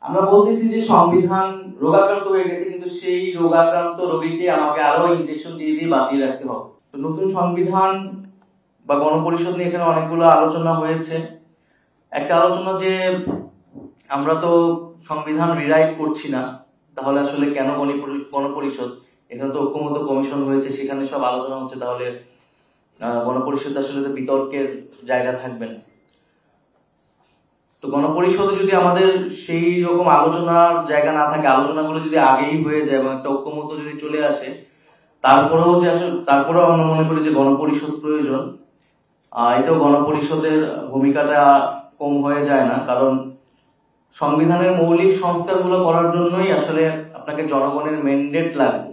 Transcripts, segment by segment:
আমরা বলতেছি যে সংবিধান রোগাক্রান্ত হয়ে গেছে, কিন্তু সেই রোগাক্রান্ত রোগীকে আমাকে আরো ইনজেকশন দিয়ে দিয়ে বাঁচিয়ে রাখতে হবে। তো নতুন সংবিধান বা গণপরিষদ নিয়ে এখানে অনেকগুলো আলোচনা হয়েছে। একটা আলোচনা যে আমরা তো সংবিধান রিরাইট করছি না, তাহলে আসলে কেন গণপরিষদ? এখানে তো ঐক্যমত্য কমিশন হয়েছে, সেখানে সব আলোচনা হচ্ছে, তাহলে গণপরিষদ আসলে তো বিতর্কের জায়গা থাকবে না। তো গণপরিষদে যদি আমাদের সেই রকম আলোচনার জায়গা না থাকে, আলোচনাগুলো যদি আগেই হয়ে যায় এবং একটা ঐক্যমত্য যদি চলে আসে, তারপরেও আমরা মনে করি যে গণপরিষদ প্রয়োজন। এতেও গণপরিষদের ভূমিকাটা কম হয়ে যায় না, কারণ সংবিধানের মৌলিক সংস্কারগুলো করার জন্যই আসলে আপনাকে জনগণের ম্যান্ডেট লাগবে।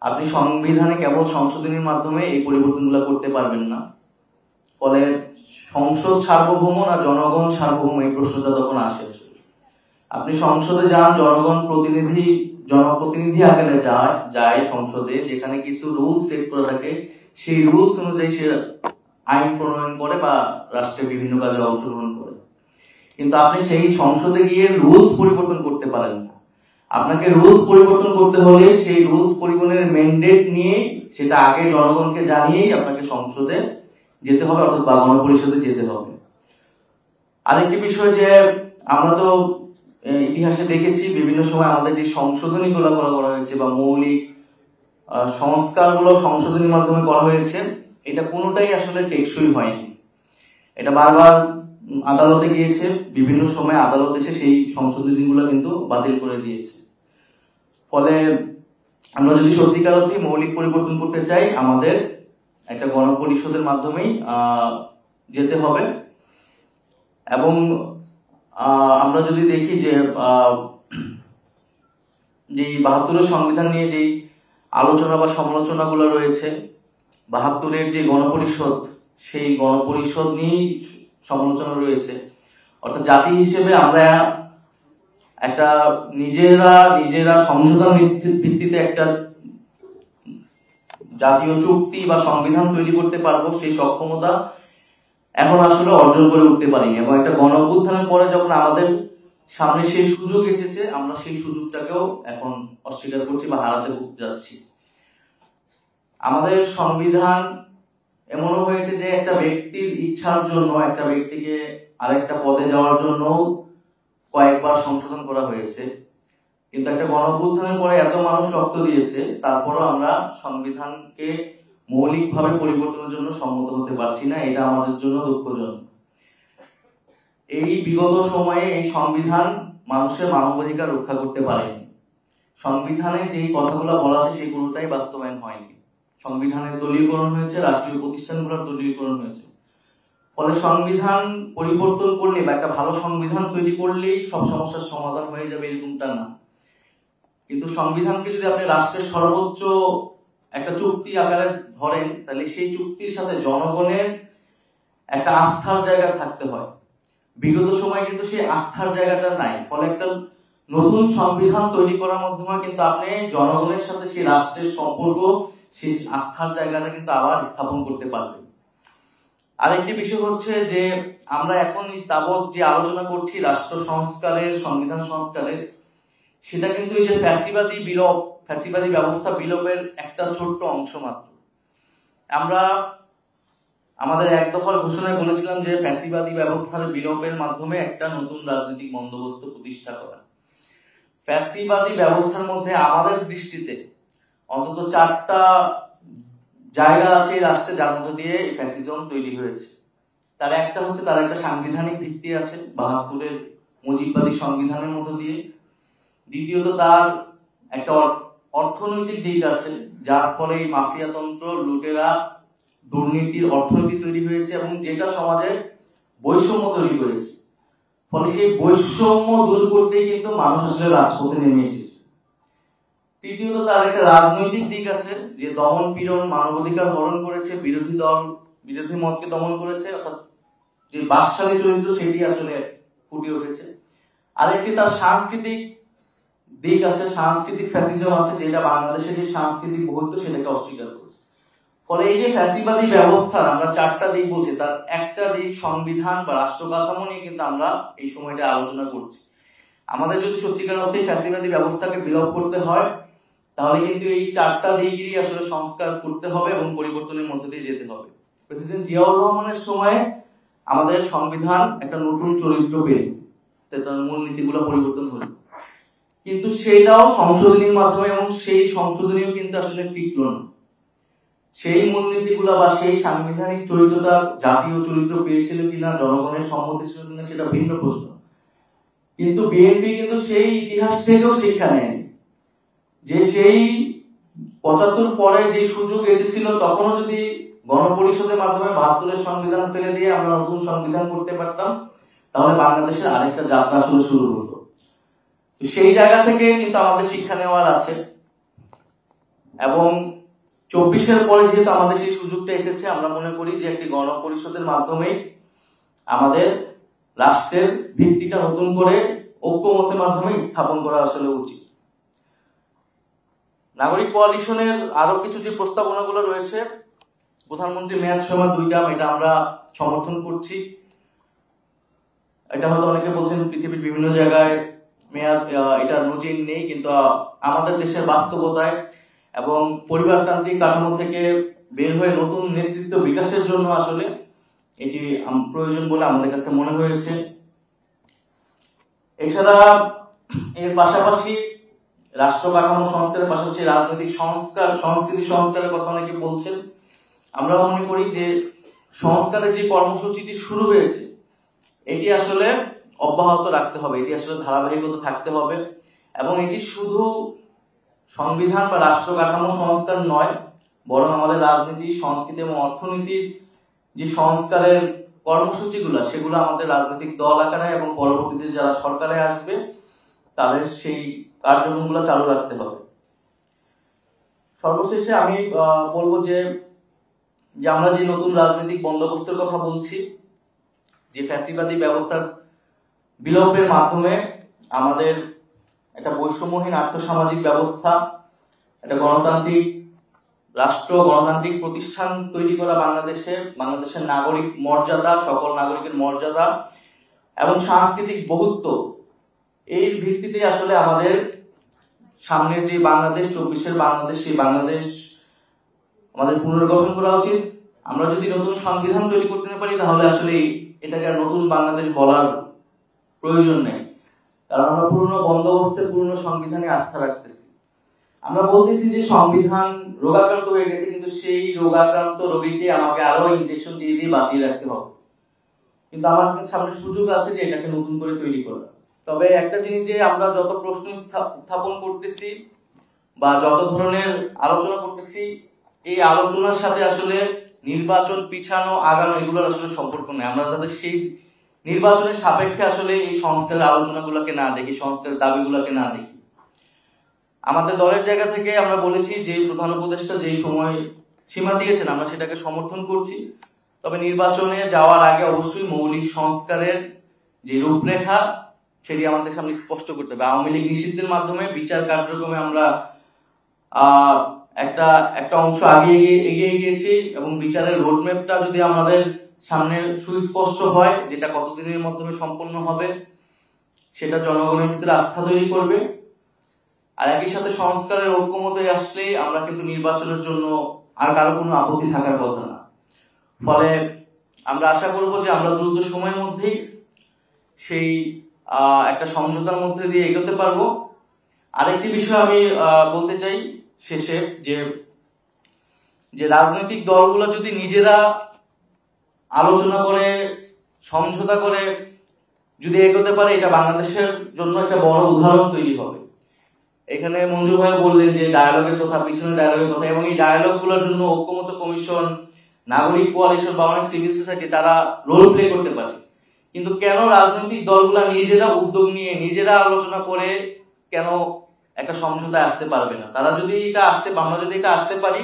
আপনি সংবিধানে কেবল সংশোধনীর মাধ্যমে এই পরিবর্তনগুলো করতে পারবেন না। ফলে সংসদ সার্বভৌম না জনগণ সার্বভৌম, এই প্রশ্নটা তখন আসে। আপনি সংসদে যান, জনপ্রতিনিধি আকারে যায় সংসদে, যেখানে কিছু রুলস সেট করে থাকে, সেই রুলস অনুযায়ী সে আইন প্রণয়ন করে বা রাষ্ট্রের বিভিন্ন কাজে অংশগ্রহণ করে। কিন্তু আপনি সেই সংসদে গিয়ে রুলস পরিবর্তন করতে পারেন না। আপনাকে রুলস পরিবর্তন করতে হলে সেই রুলস পরিবর্তনের ম্যান্ডেট নিয়ে সেটা আগে জনগণকে জানিয়েই আপনাকে সংসদে যেতে হবে, অর্থাৎ বা গণপরিষদে যেতে হবে। আরেকটি বিষয় যে আমরা তো ইতিহাসে দেখেছি বিভিন্ন সময় আমাদের যে সংশোধনীগুলো করা হয়েছে বা মৌলিক সংস্কারগুলো সংশোধনীর মাধ্যমে করা হয়েছে, এটা কোনোটাই আসলে টেকসই হয়নি। এটা বারবার আদালতে গিয়েছে, বিভিন্ন সময় আদালত এসে সেই সংশোধনীগুলো কিন্তু বাতিল করে দিয়েছে। ফলে আমরা যদি সত্যিকার অর্থে মৌলিক পরিবর্তন করতে চাই, আমাদের একটা গণপরিষদের মাধ্যমেই যেতে হবে। এবং আমরা যদি দেখি যে ৭২ সংবিধান নিয়ে যে আলোচনা বা সমালোচনা গুলো রয়েছে, ৭২ যে গণপরিষদ, সেই গণপরিষদ নিয়েই সমালোচনা রয়েছে। অর্থাৎ জাতি হিসেবে আমরা একটা নিজেরা সংশোধন ভিত্তিতে একটা জাতীয় চুক্তি বা সংবিধান তৈরি করতে পারবো, সেই সক্ষমতা এখন আসলে অর্জন করে উঠতে পারিনি। এবং একটা গণ অভ্যুত্থানের পরে যখন আমাদের সামনে সেই সুযোগ এসেছে, আমরা সেই সুযোগটাকেও এখন অস্বীকার করছি বা হারাতে যাচ্ছি। আমাদের সংবিধান এমনও হয়েছে যে একটা ব্যক্তির ইচ্ছার জন্য, একটা ব্যক্তিকে আরেকটা পদে যাওয়ার জন্য কয়েকবার সংশোধন করা হয়েছে। কিন্তু একটা গণ অভ্যুত্থানের পরে এত মানুষ রক্ত দিয়েছে, তারপরও আমরা সংবিধানকে মৌলিকভাবে পরিবর্তনের জন্য সম্মত হতে পারছি না। এটা আমাদের জন্য দুঃখজনক। এই বিগত সময়ে এই সংবিধান মানুষের মানবাধিকার রক্ষা করতে পারেনি। সংবিধানে যেই কথাগুলো বলা আছে সেই কোনোটাই বাস্তবায়ন হয়নি। সংবিধানের দলীয়করণ হয়েছে, রাষ্ট্রীয় প্রতিষ্ঠানগুলোর দলীয়করণ হয়েছে। ফলে সংবিধান পরিবর্তন করলে বা একটা ভালো সংবিধান তৈরি করলেই সব সমস্যার সমাধান হয়ে যাবে, এরকমটা না। কিন্তু সংবিধানকে যদি আপনি রাষ্ট্রের সর্বোচ্চ একটা চুক্তি আকারে ধরেন, তাহলে সেই চুক্তির সাথে জনগণের একটা আস্থার জায়গা থাকতে হয়। বিগত সময় কিন্তু সেই আস্থার জায়গাটা নাই। ফলে একটা নতুন সংবিধান তৈরি করার মাধ্যমে কিন্তু আপনি জনগণের সাথে সেই রাষ্ট্রের সম্পর্ক, সেই আস্থার জায়গাটা কিন্তু আবার স্থাপন করতে পারবেন। আরেকটি বিষয় হচ্ছে যে আমরা এখন তাবৎ যে আলোচনা করছি রাষ্ট্র সংস্কারের, সংবিধান সংস্কারের, সেটা কিন্তু এই যে ফ্যাসিবাদী ব্যবস্থা বিলোপের একটা ছোট্ট অংশ মাত্র। আমরা আমাদের এক দফার ঘোষণায় বলেছিলাম যে ফ্যাসিবাদী ব্যবস্থার বিলোপের মাধ্যমে একটা নতুন রাজনৈতিক বন্দোবস্ত প্রতিষ্ঠা করা। ফ্যাসিবাদী ব্যবস্থার মধ্যে আমাদের দৃষ্টিতে অন্তত 4টা জায়গা আছে রাষ্ট্রে, যার মধ্যে দিয়ে ফ্যাসিজম তৈরি হয়েছে। তার একটা হচ্ছে তার একটা সাংবিধানিক ভিত্তি আছে ৭২ মুজিববাদী সংবিধানের মধ্য দিয়ে। দ্বিতীয়ত তার একটা অর্থনৈতিক দিক আছে, যার ফলে মাফিয়াতন্ত্র, লুটেরা, দুর্নীতির অর্থনীতি তৈরি হয়েছে এবং যেটা সমাজে বৈষম্য তৈরি করেছে। ফলে সেই বৈষম্য দূর করতেই কিন্তু মানুষ আসলে রাজপথে নেমে এসেছে। তৃতীয়ত তার একটা রাজনৈতিক দিক আছে, যে দমন পীড়ন, মানবাধিকার হরণ করেছে, বিরোধী মতকে দমন করেছে, অর্থাৎ যে বাকশালী চরিত্র সেটি আসলে ফুটে উঠেছে। আরেকটি তার সাংস্কৃতিক দিক আছে, সাংস্কৃতিক ফ্যাসিজম আছে, যেটা বাংলাদেশের যে সাংস্কৃতিক বহুত্ব সেটাকে অস্বীকার করেছে। ফলে এই যে ফ্যাসিবাদী ব্যবস্থার আমরা 4টা দিক বলছি, তার একটা দিক সংবিধান বা রাষ্ট্র কাঠামো নিয়ে কিন্তু আমরা এই সময়টা আলোচনা করছি। আমাদের যদি সত্যিকার অর্থে ফ্যাসিবাদী ব্যবস্থাকে বিলোপ করতে হয়, তাহলে কিন্তু এই 4টা দিকই আসলে সংস্কার করতে হবে এবং পরিবর্তনের মধ্যে দিয়ে যেতে হবে। প্রেসিডেন্ট জিয়াউর রহমানের সময়ে আমাদের সংবিধান একটা নতুন চরিত্র পেল, তার মূলনীতিগুলো পরিবর্তন হলো, কিন্তু সেটাও সংশোধনীর মাধ্যমে, এবং সেই সংশোধনীও কিন্তু আসলে টিকল না। সেই মূলনীতিগুলা বা সেই সাংবিধানিক চরিত্রটা জাতীয় চরিত্র পেয়েছিল কিনা, জনগণের সম্মতি ছিল কিনা, সেটা ভিন্ন প্রশ্ন। কিন্তু বিএনপি কিন্তু সেই ইতিহাস থেকেও শিক্ষা নেয়নি, যে সেই 75 পরে যে সুযোগ এসেছিল, তখনও যদি গণপরিষদের মাধ্যমে 72-এর সংবিধান ফেলে দিয়ে আমরা নতুন সংবিধান করতে পারতাম, তাহলে বাংলাদেশের আরেকটা যাত্রা আসলে শুরু হতো। সেই জায়গা থেকে কিন্তু আমাদের শিক্ষা নেওয়ার আছে, এবং 24-এর পরে যেহেতু আমাদের সেই সুযোগটা এসেছে, আমরা মনে করি যে একটি গণপরিষদের মাধ্যমে আমাদের রাষ্ট্রের ভিত্তিটা নতুন করে ঐক্যমতের মাধ্যমে স্থাপন করা আসলে উচিত। নাগরিক কোয়ালিশনের আরো কিছু যে প্রস্তাবনাগুলো রয়েছে, প্রধানমন্ত্রী মেয়াদ সময় 2 টার্ম, এটা আমরা সমর্থন করছি। এটা হয়তো অনেকে বলছেন পৃথিবীর বিভিন্ন জায়গায় মেয়াদ এটার নজির নেই, কিন্তু আমাদের দেশের বাস্তবতায় এবং পরিবারতান্ত্রিক কাঠামো থেকে বের হয়ে নতুন নেতৃত্ব বিকাশের জন্য আসলে এটি প্রয়োজন বলে আমাদের কাছে মনে হয়েছে। এছাড়া এর পাশাপাশি রাষ্ট্র কাঠামো সংস্কারের পাশাপাশি রাজনৈতিক সংস্কার, সংস্কৃতি সংস্কারের কথা অনেকে বলছেন। আমরা মনে করি যে সংস্কারের যে কর্মসূচিটি শুরু হয়েছে, এটি আসলে অব্যাহত রাখতে হবে, এটি আসলে ধারাবাহিকতা থাকতে হবে, এবং এটি শুধু সংবিধান বা রাষ্ট্র কাঠামো সংস্কার নয়, বরং আমাদের রাজনীতি, সংস্কৃতি এবং অর্থনীতির যে সংস্কারের কর্মসূচিগুলো, সেগুলো আমাদের রাজনৈতিক দল আকারে এবং পরবর্তীতে যারা সরকারে আসবে তাদের সেই কার্যক্রমগুলো চালু রাখতে হবে। সর্বশেষে আমি বলবো যে আমরা যে নতুন রাজনৈতিক বন্দোবস্তের কথা বলছি, যে ফ্যাসিবাদী ব্যবস্থার বিলোপের মাধ্যমে আমাদের একটা বৈষম্যহীন আর্থসামাজিক ব্যবস্থা, একটা গণতান্ত্রিক রাষ্ট্র, গণতান্ত্রিক প্রতিষ্ঠান তৈরি করা বাংলাদেশের নাগরিক মর্যাদা, সকল নাগরিকের মর্যাদা এবং সাংস্কৃতিক বহুত্ব, এর ভিত্তিতে আসলে আমাদের সামনের যে বাংলাদেশ, 24-এর বাংলাদেশ, সেই বাংলাদেশ আমাদের পুনর্গঠন করা উচিত। আমরা যদি নতুন সংবিধান তৈরি করতে না পারি, তাহলে আসলে এটাকে আর নতুন বাংলাদেশ বলার প্রয়োজন নেই, কারণ আমরা পুরনো বন্দোবস্তের, পুরনো সংবিধানে আস্থা রাখতেছি। আমরা বলতেছি যে সংবিধান রোগাক্রান্ত হয়ে গেছে, কিন্তু সেই রোগাক্রান্ত রোগীকে আমাকে আরো ইনজেকশন দিয়ে দিয়ে বাঁচিয়ে রাখতে হবে। কিন্তু আমার সামনে সুযোগ আছে যে এটাকে নতুন করে তৈরি করা। তবে একটা জিনিস, যে আমরা যত প্রশ্ন উত্থাপন করতেছি বা যত ধরনের আলোচনা করতেছি, এই আলোচনার সাথে আসলে নির্বাচন পিছানো আগানো এগুলোর আসলে সম্পর্ক নেই। আমরা যাতে সেই নির্বাচনের সাপেক্ষে আসলে এই সংস্কারের আলোচনাগুলোকে না দেখি, সংস্কারের দাবিগুলোকে না দেখি। আমাদের দলের জায়গা থেকে আমরা বলেছি যে প্রধান উপদেষ্টা যেই সময় সীমা দিয়েছেন, আমরা সেটাকে সমর্থন করছি। তবে নির্বাচনে যাওয়ার আগে অবশ্যই মৌলিক সংস্কারের যে রূপরেখা, সেটি আমাদের সামনে স্পষ্ট করতে হবে। আওয়ামী লীগ নিষিদ্ধের মাধ্যমে বিচার কার্যক্রমে আমরা একটা অংশ এগিয়ে গিয়েছি, এবং বিচারের রোডম্যাপটা যদি আমাদের সামনে সুস্পষ্ট হয়, যেটা কতদিনের মাধ্যমে সম্পন্ন হবে, সেটা জনগণের ভিতরে আস্থা তৈরি করবে। আর একই সাথে সংস্কারের ঐক্যমতে আসলে আমরা কিন্তু নির্বাচনের জন্য আর কারো কোনো আপত্তি থাকার কথা না। ফলে আমরা আশা করব যে আমরা দ্রুত সময়ের মধ্যেই সেই একটা সমঝোতার মধ্যে দিয়ে এগোতে পারবো। আরেকটি বিষয় আমি বলতে চাই শেষে, যে রাজনৈতিক দলগুলো যদি নিজেরা আলোচনা করে, সমঝোতা করে যদি এগোতে পারে, এটা বাংলাদেশের জন্য একটা বড় উদাহরণ তৈরি হবে। এখানে মঞ্জু ভাই বললেন যে ডায়ালগের কথা, পিছনে ডায়ালগের কথা, এবং এই ডায়ালগ গুলোর জন্য ঐক্যমত কমিশন, নাগরিক কোয়ালিশন বা অনেক সিভিল সোসাইটি তারা রোল প্লে করতে পারে। কিন্তু কেন রাজনৈতিক দলগুলা নিজেরা উদ্যোগ নিয়ে, নিজেরা আলোচনা করে কেন একটা সমঝোতায় আসতে পারবে না? আমরা যদি এটা আসতে পারি,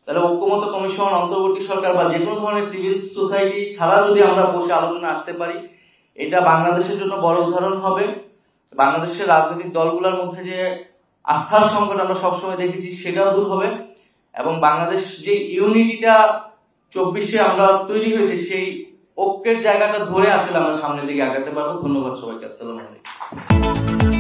তাহলে ঐক্যমত কমিশন, অন্তর্বর্তী সরকার বা যে কোনো ধরনের সিভিল সোসাইটি ছাড়া যদি আমরা বসে আলোচনা আসতে পারি, এটা বাংলাদেশের জন্য বড় উদাহরণ হবে। বাংলাদেশের রাজনৈতিক দলগুলোর মধ্যে যে আস্থার সংকট আমরা সবসময় দেখেছি, সেটাও দূর হবে, এবং বাংলাদেশ যে ইউনিটিটা 24-এ আমরা তৈরি হয়েছে, সেই ঐক্যের জায়গাটা ধরে আসলে আমরা সামনের দিকে আগাতে পারবো। ধন্যবাদ সবাইকে। আসসালামু আলাইকুম।